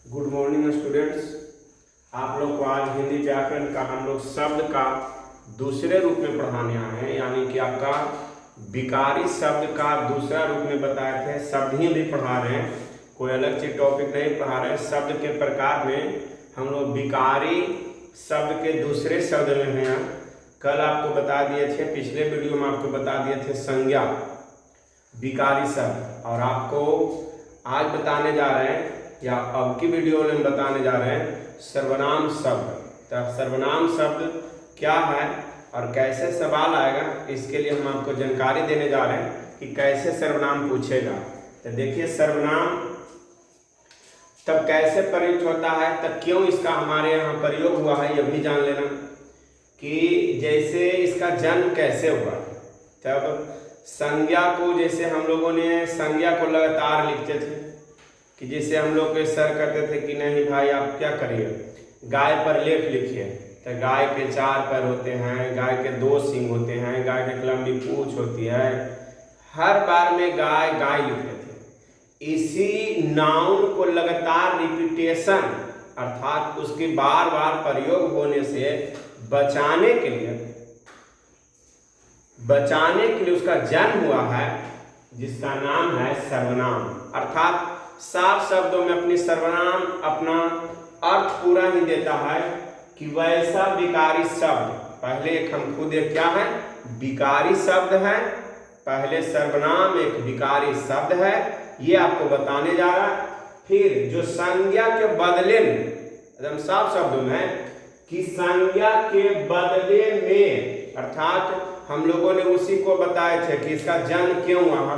Good morning students. आप लोग को आज हिंदी व्याकरण का हम लोग शब्द का दूसरे रूप में पढ़ाने आए हैं, यानी कि आपका विकारी शब्द का दूसरा रूप में बताए थे। शब्द ही भी पढ़ा रहे हैं, कोई अलग चीज टॉपिक नहीं पढ़ा रहे हैं। शब्द के प्रकार में हम लोग विकारी शब्द के दूसरे शब्द में हैं। कल आपको बता दिए थे, पिछले वीडियो में आपको बता दिए थे संज्ञा विकारी शब्द, और आपको आज बताने जा रहे हैं या अब की वीडियो में बताने जा रहे हैं सर्वनाम शब्द। तो सर्वनाम शब्द क्या है और कैसे सवाल आएगा, इसके लिए हम आपको जानकारी देने जा रहे हैं कि कैसे सर्वनाम पूछेगा। तो देखिए, सर्वनाम तब कैसे प्रयुक्त होता है, तब क्यों इसका हमारे यहाँ प्रयोग हुआ है, यह भी जान लेना कि जैसे इसका जन्म कैसे हुआ। तब संज्ञा को, जैसे हम लोगों ने संज्ञा को लगातार लिखते थे कि जैसे हम लोग के सर कहते थे कि नहीं भाई आप क्या करिए, गाय पर लेख लिखिए। तो गाय के 4 पैर होते हैं, गाय के 2 सींग होते हैं, गाय की लंबी पूंछ होती है। हर बार में गाय गाय लिखते थे। इसी नाउन को लगातार रिपीटेशन अर्थात उसके बार बार प्रयोग होने से बचाने के लिए उसका जन्म हुआ है, जिसका नाम है सर्वनाम। अर्थात साफ शब्दों में अपनी सर्वनाम अपना अर्थ पूरा ही देता है कि वैसा विकारी शब्द। पहले एक हम खुद एक क्या है, विकारी शब्द है। पहले सर्वनाम एक विकारी शब्द है, ये आपको बताने जा रहा है। फिर जो संज्ञा के बदले में, एकदम साफ शब्दों में कि संज्ञा के बदले में, अर्थात हम लोगों ने उसी को बताए थे कि इसका जन्म क्यों हुआ।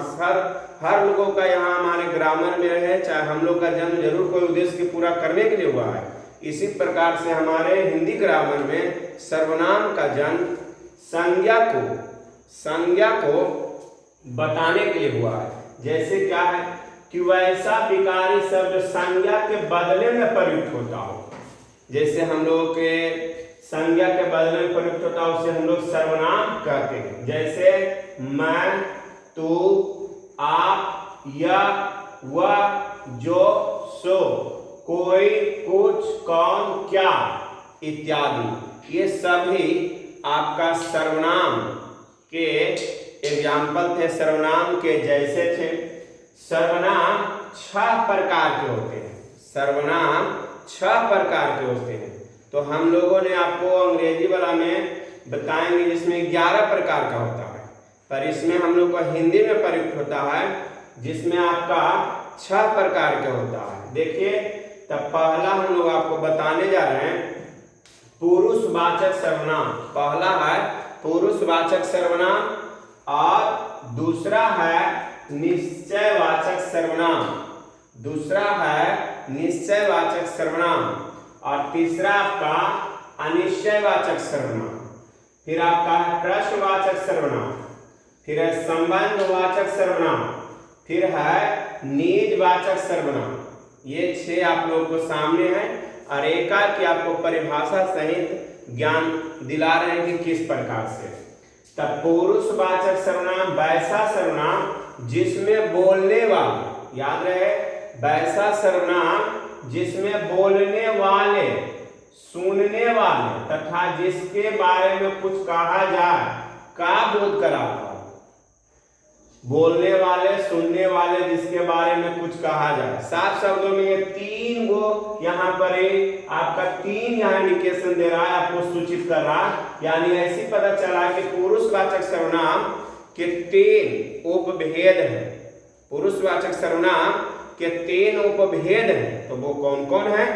हर लोगों का यहाँ हमारे ग्रामर में रहे, चाहे हम लोग का जन्म जरूर कोई उद्देश्य के पूरा करने के लिए हुआ है। इसी प्रकार से हमारे हिंदी ग्रामर में सर्वनाम का जन्म संज्ञा को बताने के लिए हुआ है। जैसे क्या है कि वैसा विकारी शब्द संज्ञा के बदले में प्रयुक्त होता हो। जैसे हम लोग के संज्ञा के बदले में प्रयुक्त होता है, उसे हम लोग सर्वनाम कहते हैं। जैसे मैं, तू, आप, यह, वह, जो, सो, कोई, कुछ, कौन, क्या इत्यादि, ये सभी आपका सर्वनाम के एग्जाम्पल थे, सर्वनाम के जैसे थे। सर्वनाम 6 प्रकार के होते हैं। सर्वनाम 6 प्रकार के होते हैं। तो हम लोगों ने आपको अंग्रेजी वाला में बताएंगे जिसमें 11 प्रकार का होता है, पर इसमें हम लोग को हिंदी में प्रयुक्त होता है जिसमें आपका 6 प्रकार के होता है। देखिए, तब पहला हम लोग आपको बताने जा रहे हैं पुरुषवाचक सर्वनाम। पहला है पुरुषवाचक सर्वनाम और दूसरा है निश्चयवाचक सर्वनाम। और तीसरा आपका अनिश्चयवाचक सर्वनाम। फिर आपका है प्रश्नवाचक सर्वनाम, फिर है संबंधवाचक सर्वनाम, फिर है निजवाचक सर्वनाम। ये 6 आप लोगों को सामने है, और एकाएक की आपको परिभाषा सहित ज्ञान दिला रहे हैं कि किस प्रकार से। तब पुरुषवाचक सर्वनाम वैसा सर्वनाम जिसमें बोलने वाले, याद रहे, वैसा सर्वनाम जिसमें बोलने वाले, सुनने वाले तथा जिसके बारे में कुछ कहा जाए का बोध कराता है। बोलने वाले, सुनने वाले, जिसके बारे में कुछ कहा जाए। साफ शब्दों में ये 3 गो यहाँ पर आपका 3 यहाँ इंडिकेशन दे रहा है, आपको सूचित कर रहा है। यानी ऐसी पता चला कि पुरुषवाचक सर्वनाम के 3 उपभेद हैं। पुरुषवाचक सर्वनाम के 3 उपभेद हैं। तो वो कौन कौन है?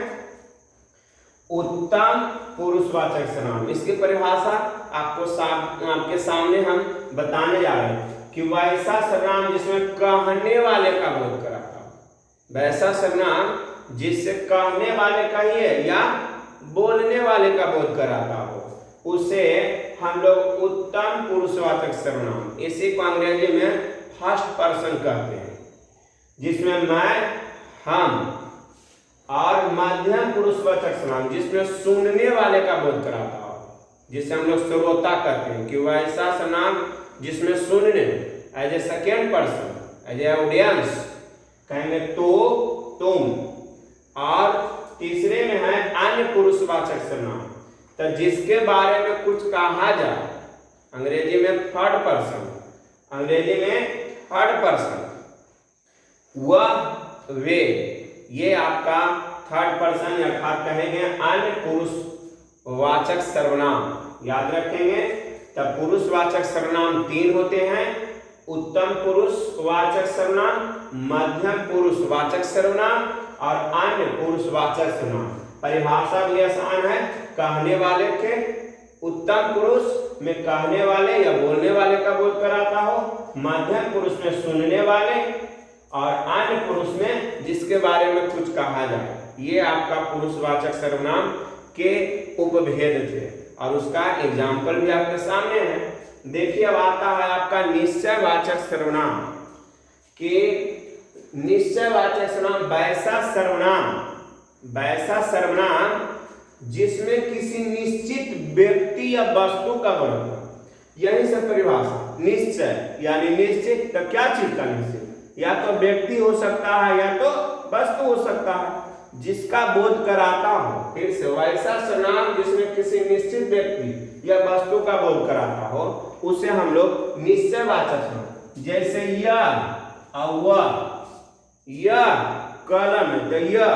उत्तम पुरुषवाचक सर्वनाम, इसकी परिभाषा आपके सामने हम बताने जा रहे हैं कि वैसा सर्वनाम जिसमें कहने वाले का बोध कराता हो। वैसा सर्वनाम जिससे कहने वाले का ही है या बोलने वाले का बोध कराता हो, उसे हम लोग उत्तम पुरुषवाचक सर्वनाम, इसी को अंग्रेजी में फर्स्ट पर्सन कहते हैं, जिसमें मैं, हम, और मध्यम पुरुषवाचक सर्वनाम जिसमें सुनने वाले का बोध कराता हो, जिसे हम लोग श्रोता कहते हैं। कि वैसा सर्वनाम जिसमें सुनने, as a second person, as a audience कहेंगे तो, तुम, और पुरुषवाचक सर्वनाम। तो जिसके बारे में कुछ कहा जाए, अंग्रेजी में थर्ड पर्सन, अंग्रेजी में थर्ड पर्सन, वह वे, ये आपका थर्ड पर्सन अर्थात कहेंगे अन्य पुरुषवाचक सर्वनाम। याद रखेंगे तब पुरुषवाचक सर्वनाम 3 होते हैं, उत्तम पुरुषवाचक सर्वनाम, मध्यम पुरुषवाचक सर्वनाम और अन्य पुरुषवाचक सर्वनाम। परिभाषा भी आसान है, कहने वाले के उत्तम पुरुष में कहने वाले या बोलने वाले का बोध कराता हो, मध्यम पुरुष में सुनने वाले और अन्य पुरुष में जिसके बारे में कुछ कहा जाए। ये आपका पुरुषवाचक सर्वनाम के उपभेद थे और उसका एग्जाम्पल भी आपके सामने है। देखिए अब आता है आपका निश्चयवाचक सर्वनाम। कि निश्चयवाचक सर्वनाम वैसा सर्वनाम जिसमें किसी निश्चित व्यक्ति या वस्तु का वर्णन। यही से परिभाषा। निश्चय यानी निश्चित, तो क्या चीज का निश्चित? या तो व्यक्ति हो सकता है या तो वस्तु हो सकता है जिसका बोध कराता हो। फिर से वैसा सर्वनाम जिसमें किसी निश्चित व्यक्ति या वस्तु का बोध कराता हो उसे हम लोग निश्चयवाचक सर्वनाम। जैसे यह और वह, यह कलम है तो यह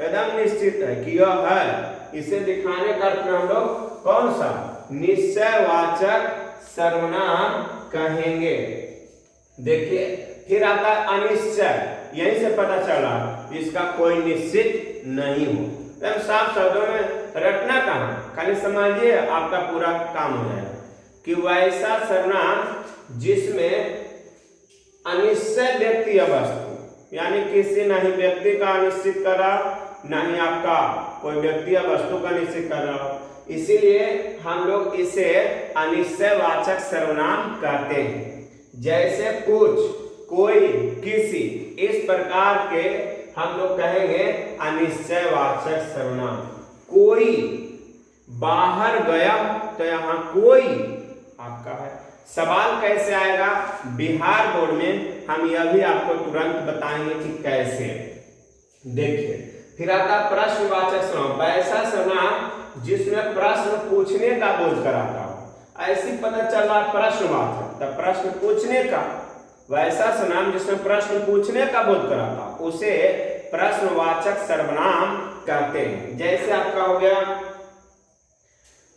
एकदम निश्चित है कि यह है, इसे दिखाने का अर्थ में हम लोग कौन सा निश्चयवाचक सर्वनाम कहेंगे। देखिए फिर आता है अनिश्चय। यहीं से पता चला इसका कोई निश्चित नहीं हो। एकदम साफ शब्दों में रटना कहाँ, खाली समझिए आपका पूरा काम हो जाएगा। कि वैसा सर्वनाम जिसमें अनिश्चय व्यक्ति या वस्तु, यानी किसी नहीं व्यक्ति का निश्चित करा, ना ही आपका कोई व्यक्ति या वस्तु का निश्चित कर रहा हो, इसीलिए हम लोग इसे अनिश्चयवाचक सर्वनाम कहते हैं। जैसे कुछ, कोई, किसी, इस प्रकार के हम लोग कहेंगे अनिश्चयवाचक सर्वनाम। कोई बाहर गया तो यहाँ कोई आपका है। सवाल कैसे आएगा बिहार बोर्ड में, हम यह भी आपको तुरंत बताएंगे कि कैसे। देखिए फिर आता प्रश्नवाचक सर्वनाम। वैसा सर्वनाम जिसमें प्रश्न पूछने का बोध कराता हो। ऐसी पता चल रहा प्रश्नवाचक, तब प्रश्न पूछने का, वैसा सर्वनाम जिसमें प्रश्न पूछने का बोध कराता हो उसे प्रश्नवाचक सर्वनाम कहते हैं। जैसे आपका हो गया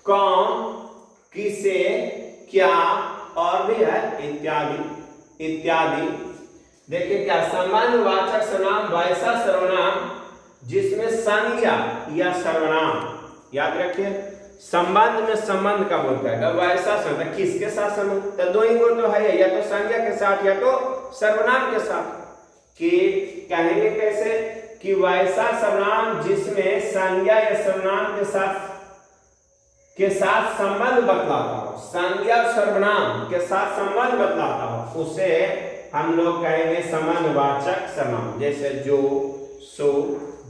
कौन, किसे, क्या और भी है इत्यादि इत्यादि। देखिए क्या संबंधवाचक सर्वनाम वैसा सर्वनाम जिसमें संज्ञा या सर्वनाम, याद रखिए संबंध में संबंध का बोध करेगा। वैसा संबंध किसके साथ संबंध, तो दो ही गुण तो है, या तो संज्ञा के साथ या तो सर्वनाम के साथ। कि कहेंगे कैसे कि वैसा सर्वनाम जिसमें संज्ञा या सर्वनाम के साथ संबंध बतलाता हो, संज्ञा सर्वनाम के साथ संबंध बतलाता हो, उसे हम लोग कहेंगे संबंधवाचक सर्वनाम। जैसे जो, सो,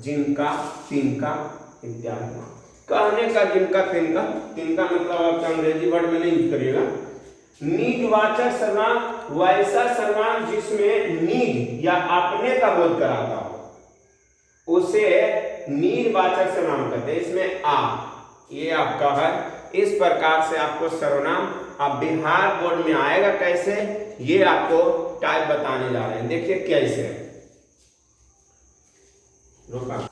जिनका, तिनका इत्यादि। कहने का जिनका, तिनका, तिनका मतलब आप अंग्रेजी वर्ड में नहीं यूज करिएगा। निजवाचक सर्वनाम वैसा सर्वनाम जिसमें निज या अपने का बोध कराता हो उसे निजवाचक सर्वनाम कहते हैं। इसमें आ, ये आपका है। इस प्रकार से आपको सर्वनाम अब बिहार बोर्ड में आएगा कैसे, ये आपको टाइप बताने जा रहे हैं। देखिए कैसे, रोका।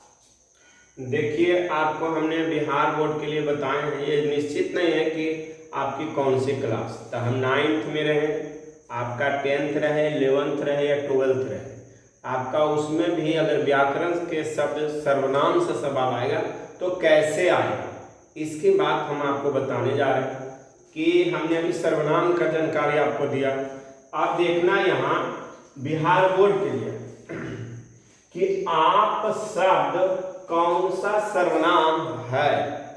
देखिए आपको हमने बिहार बोर्ड के लिए बताए हैं। ये निश्चित नहीं है कि आपकी कौन सी क्लास, तो हम 9th में रहे, आपका 10th रहे, 11th रहे या 12th रहे, आपका उसमें भी अगर व्याकरण के शब्द सर्वनाम से सवाल आएगा तो कैसे आएगा, इसकी बात हम आपको बताने जा रहे हैं। कि हमने अभी सर्वनाम का जानकारी आपको दिया। आप देखना यहाँ बिहार बोर्ड के लिए कि आप शब्द कौन सा सर्वनाम है।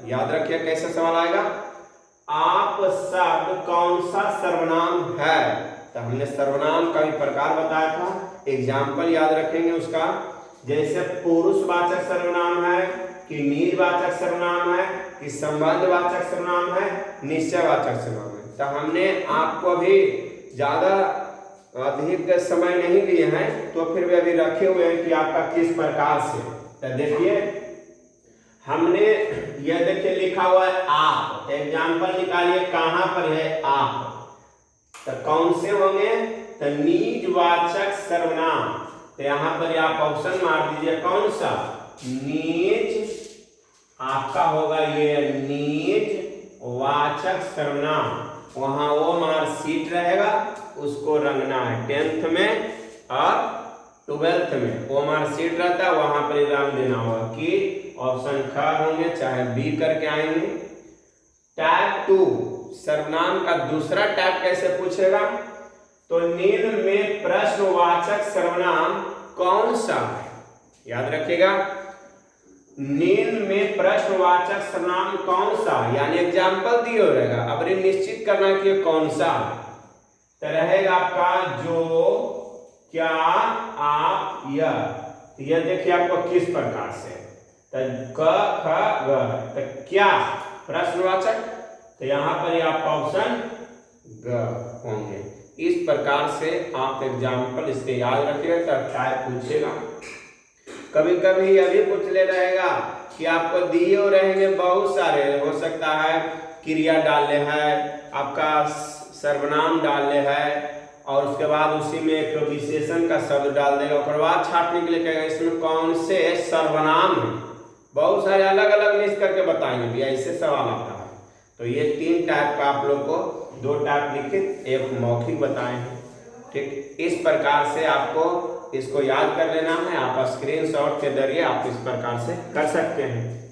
याद रखिए कैसे सवाल आएगा, आप शब्द कौन सा सर्वनाम है। तो हमने सर्वनाम का भी प्रकार बताया था, एग्जाम्पल याद रखेंगे उसका। जैसे पुरुषवाचक सर्वनाम है कि निजवाचक सर्वनाम है कि संबंधवाचक सर्वनाम है, निश्चयवाचक सर्वनाम है। तो हमने आपको अभी ज्यादा अधिक समय नहीं लिए हैं, तो फिर भी अभी रखे हुए हैं कि आपका किस प्रकार से। तो देखिए हमने यह देखिए लिखा हुआ है आप, एग्जाम्पल निकालिए कहाँ पर है आप, तो कौन से होंगे, तो निजवाचक सर्वनाम। तो यहाँ पर आप ऑप्शन मार दीजिए कौन सा, निज, आपका होगा ये निज वाचक सर्वनाम। वहां वो मार्कशीट रहेगा, उसको रंगना है 10th में और 12th में वो मार्कशीट रहता है, वहां पर रंग देना होगा कि ऑप्शन ख होंगे चाहे बी करके आएंगे। टाइप 2 सर्वनाम का दूसरा टाइप कैसे पूछेगा, तो निम्न में प्रश्नवाचक सर्वनाम कौन सा है, याद रखिएगा निम्न में प्रश्नवाचक सर्वनाम कौन सा, यानी एग्जाम्पल दिए रहेगा, अब ये निश्चित करना कि कौन सा है। तो रहेगा आपका जो, क्या, आप, यह देखिए आपको किस प्रकार से, तो क ख ग, तो क्या प्रश्नवाचक, तो यहाँ पर आप ऑप्शन ग होंगे। इस प्रकार से आप एग्जाम्पल इसके याद रखिएगा, तब टाइप पूछेगा। कभी कभी यह भी पूछ ले रहेगा कि आपको दिए हो रहेंगे बहुत सारे, हो सकता है क्रिया डालने है, आपका सर्वनाम डालने है, और उसके बाद उसी में एक विशेषण का शब्द डाल देगा, उसके बाद छाटने के लिए कहेगा इसमें कौन से सर्वनाम है, बहुत सारे अलग अलग लिस्ट करके बताएंगे भैया, इससे सवाल आता है। तो ये 3 टाइप का आप लोग को 2 टाइप लिखित एक मौखिक बताए हैं, ठीक। इस प्रकार से आपको इसको याद कर लेना है, आप स्क्रीनशॉट के जरिए आप इस प्रकार से कर सकते हैं।